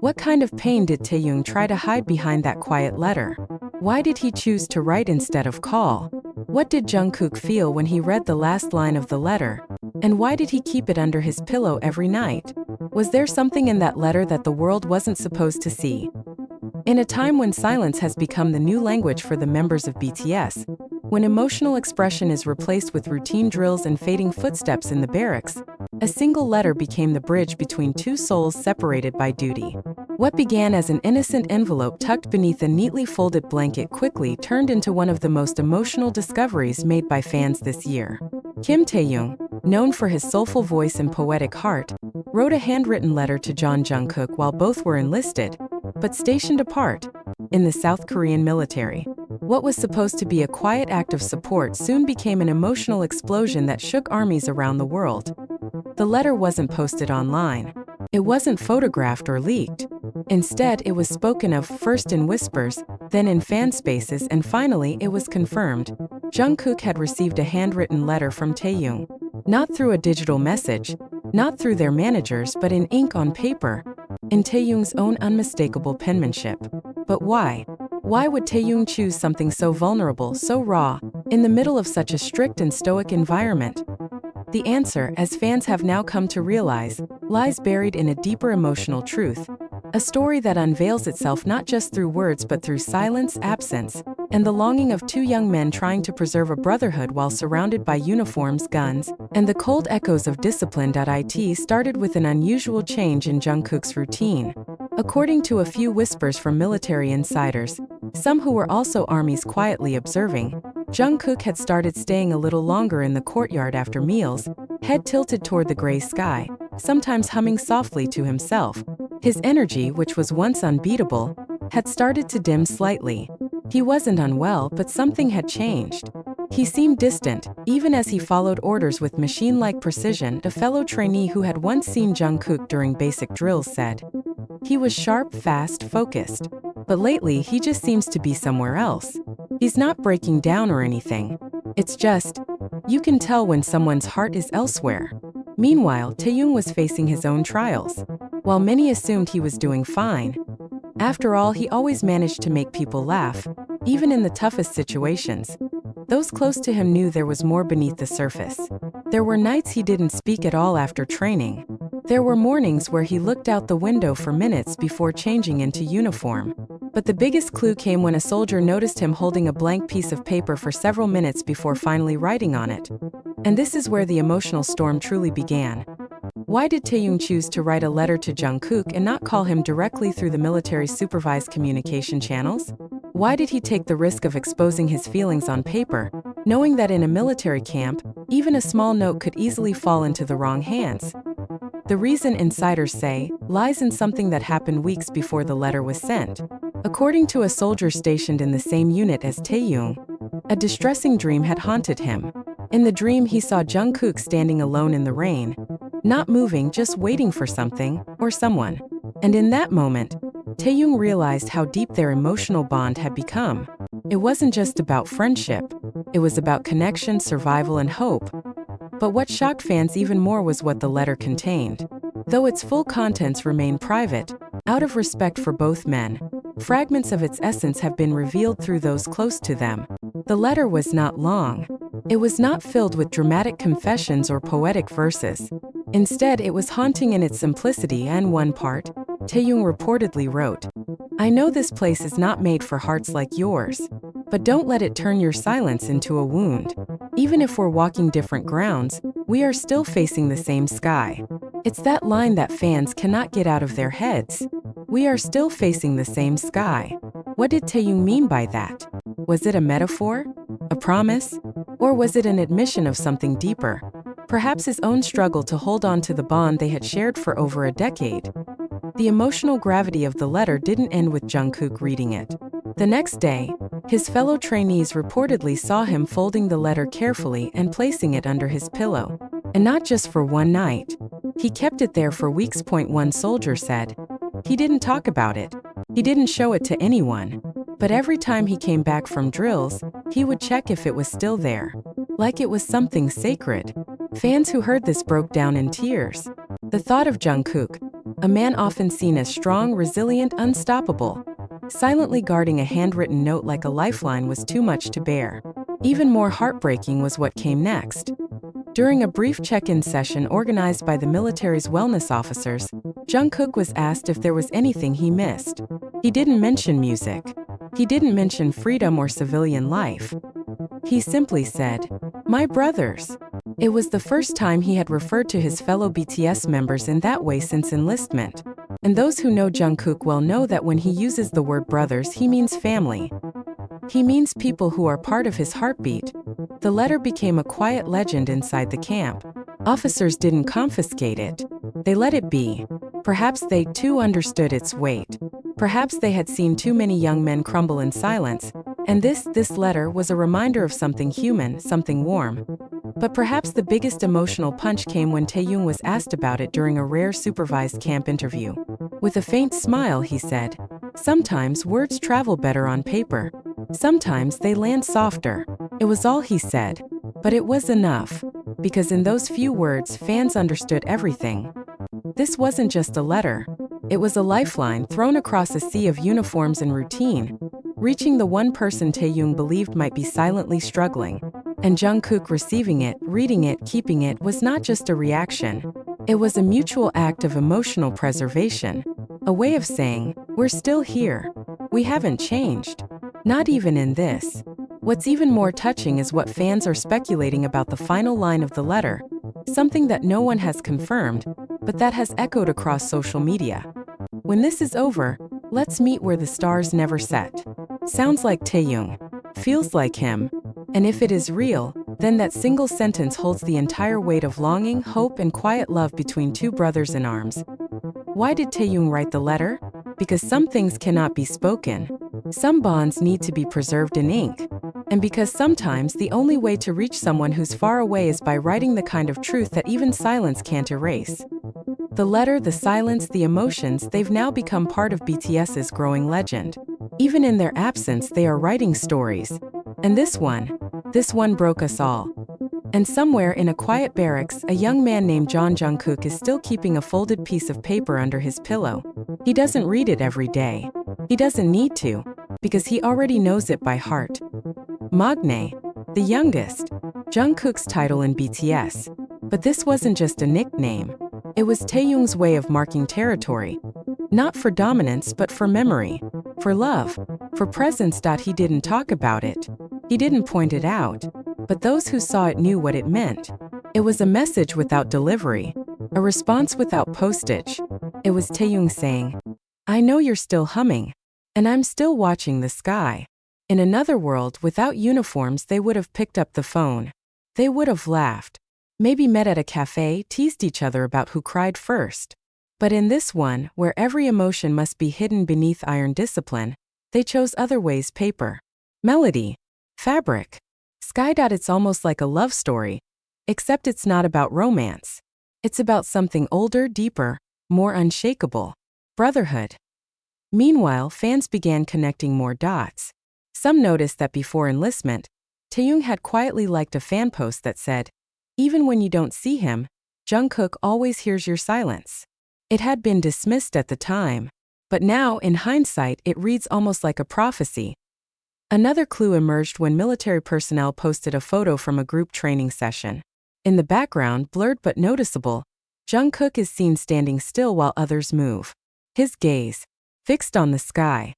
What kind of pain did Taehyung try to hide behind that quiet letter? Why did he choose to write instead of call? What did Jungkook feel when he read the last line of the letter? And why did he keep it under his pillow every night? Was there something in that letter that the world wasn't supposed to see? In a time when silence has become the new language for the members of BTS, when emotional expression is replaced with routine drills and fading footsteps in the barracks, a single letter became the bridge between two souls separated by duty. What began as an innocent envelope tucked beneath a neatly folded blanket quickly turned into one of the most emotional discoveries made by fans this year. Kim Taehyung, known for his soulful voice and poetic heart, wrote a handwritten letter to Jungkook while both were enlisted, but stationed apart, in the South Korean military. What was supposed to be a quiet act of support soon became an emotional explosion that shook armies around the world. The letter wasn't posted online. It wasn't photographed or leaked. Instead, it was spoken of first in whispers, then in fan spaces, and finally it was confirmed. Jungkook had received a handwritten letter from Taehyung. Not through a digital message, not through their managers, but in ink on paper, in Taehyung's own unmistakable penmanship. But why? Why would Taehyung choose something so vulnerable, so raw, in the middle of such a strict and stoic environment? The answer, as fans have now come to realize, lies buried in a deeper emotional truth. A story that unveils itself not just through words but through silence, absence, and the longing of two young men trying to preserve a brotherhood while surrounded by uniforms, guns, and the cold echoes of discipline. It started with an unusual change in Jungkook's routine. According to a few whispers from military insiders, some who were also armies quietly observing, Jungkook had started staying a little longer in the courtyard after meals, head tilted toward the gray sky, sometimes humming softly to himself. His energy, which was once unbeatable, had started to dim slightly. He wasn't unwell, but something had changed. He seemed distant, even as he followed orders with machine-like precision. A fellow trainee who had once seen Jungkook during basic drills said. He was sharp, fast, focused. But lately, he just seems to be somewhere else. He's not breaking down or anything. It's just, you can tell when someone's heart is elsewhere. Meanwhile, Taehyung was facing his own trials. While many assumed he was doing fine, after all, he always managed to make people laugh, even in the toughest situations. Those close to him knew there was more beneath the surface. There were nights he didn't speak at all after training. There were mornings where he looked out the window for minutes before changing into uniform. But the biggest clue came when a soldier noticed him holding a blank piece of paper for several minutes before finally writing on it. And this is where the emotional storm truly began. Why did Taehyung choose to write a letter to Jungkook and not call him directly through the military-supervised communication channels? Why did he take the risk of exposing his feelings on paper, knowing that in a military camp, even a small note could easily fall into the wrong hands? The reason, insiders say, lies in something that happened weeks before the letter was sent. According to a soldier stationed in the same unit as Taehyung, a distressing dream had haunted him. In the dream, he saw Jungkook standing alone in the rain, not moving, just waiting for something or someone. And in that moment, Taehyung realized how deep their emotional bond had become. It wasn't just about friendship. It was about connection, survival, and hope. But what shocked fans even more was what the letter contained. Though its full contents remain private, out of respect for both men, fragments of its essence have been revealed through those close to them. The letter was not long. It was not filled with dramatic confessions or poetic verses. Instead, it was haunting in its simplicity, and one part, Taehyung reportedly wrote, "I know this place is not made for hearts like yours, but don't let it turn your silence into a wound. Even if we're walking different grounds, we are still facing the same sky." It's that line that fans cannot get out of their heads. We are still facing the same sky. What did Taehyung mean by that? Was it a metaphor? A promise? Or was it an admission of something deeper? Perhaps his own struggle to hold on to the bond they had shared for over a decade. The emotional gravity of the letter didn't end with Jungkook reading it. The next day, his fellow trainees reportedly saw him folding the letter carefully and placing it under his pillow. And not just for one night. He kept it there for weeks. One soldier said. He didn't talk about it. He didn't show it to anyone. But every time he came back from drills, he would check if it was still there. Like it was something sacred. Fans who heard this broke down in tears. The thought of Jungkook, A man often seen as strong, resilient, unstoppable. Silently guarding a handwritten note like a lifeline was too much to bear. Even more heartbreaking was what came next. During a brief check-in session organized by the military's wellness officers, Jungkook was asked if there was anything he missed. He didn't mention music. He didn't mention freedom or civilian life. He simply said, "My brothers." It was the first time he had referred to his fellow BTS members in that way since enlistment. And those who know Jungkook well know that when he uses the word brothers, he means family. He means people who are part of his heartbeat. The letter became a quiet legend inside the camp. Officers didn't confiscate it. They let it be. Perhaps they too understood its weight. Perhaps they had seen too many young men crumble in silence, and this letter was a reminder of something human, something warm. But perhaps the biggest emotional punch came when Taehyung was asked about it during a rare supervised camp interview. With a faint smile, he said, "Sometimes words travel better on paper. Sometimes they land softer." It was all he said, but it was enough, because in those few words, fans understood everything. This wasn't just a letter. It was a lifeline thrown across a sea of uniforms and routine, reaching the one person Taehyung believed might be silently struggling. And Jungkook receiving it, reading it, keeping it was not just a reaction. It was a mutual act of emotional preservation. A way of saying, "We're still here. We haven't changed. Not even in this." What's even more touching is what fans are speculating about the final line of the letter, something that no one has confirmed, but that has echoed across social media. "When this is over, let's meet where the stars never set." Sounds like Taehyung. Feels like him. And if it is real, then that single sentence holds the entire weight of longing, hope, and quiet love between two brothers in arms. Why did Taehyung write the letter? Because some things cannot be spoken. Some bonds need to be preserved in ink. And because sometimes the only way to reach someone who's far away is by writing the kind of truth that even silence can't erase. The letter, the silence, the emotions, they've now become part of BTS's growing legend. Even in their absence, they are writing stories. And this one broke us all. And somewhere in a quiet barracks, a young man named Jungkook is still keeping a folded piece of paper under his pillow. He doesn't read it every day. He doesn't need to, because he already knows it by heart. Magne, the youngest, Jungkook's title in BTS. But this wasn't just a nickname. It was Taehyung's way of marking territory. Not for dominance, but for memory. For love. For presence. He didn't talk about it. He didn't point it out. But those who saw it knew what it meant. It was a message without delivery. A response without postage. It was Taehyung saying, "I know you're still humming. And I'm still watching the sky." In another world, without uniforms, they would have picked up the phone. They would have laughed. Maybe met at a cafe, teased each other about who cried first. But in this one, where every emotion must be hidden beneath iron discipline, they chose other ways: paper, melody, fabric, sky. It's almost like a love story, except it's not about romance. It's about something older, deeper, more unshakable: brotherhood. Meanwhile, fans began connecting more dots. Some noticed that before enlistment, Taehyung had quietly liked a fan post that said, "Even when you don't see him, Jungkook always hears your silence." It had been dismissed at the time, but now, in hindsight, it reads almost like a prophecy. Another clue emerged when military personnel posted a photo from a group training session. In the background, blurred but noticeable, Jungkook is seen standing still while others move. His gaze, fixed on the sky.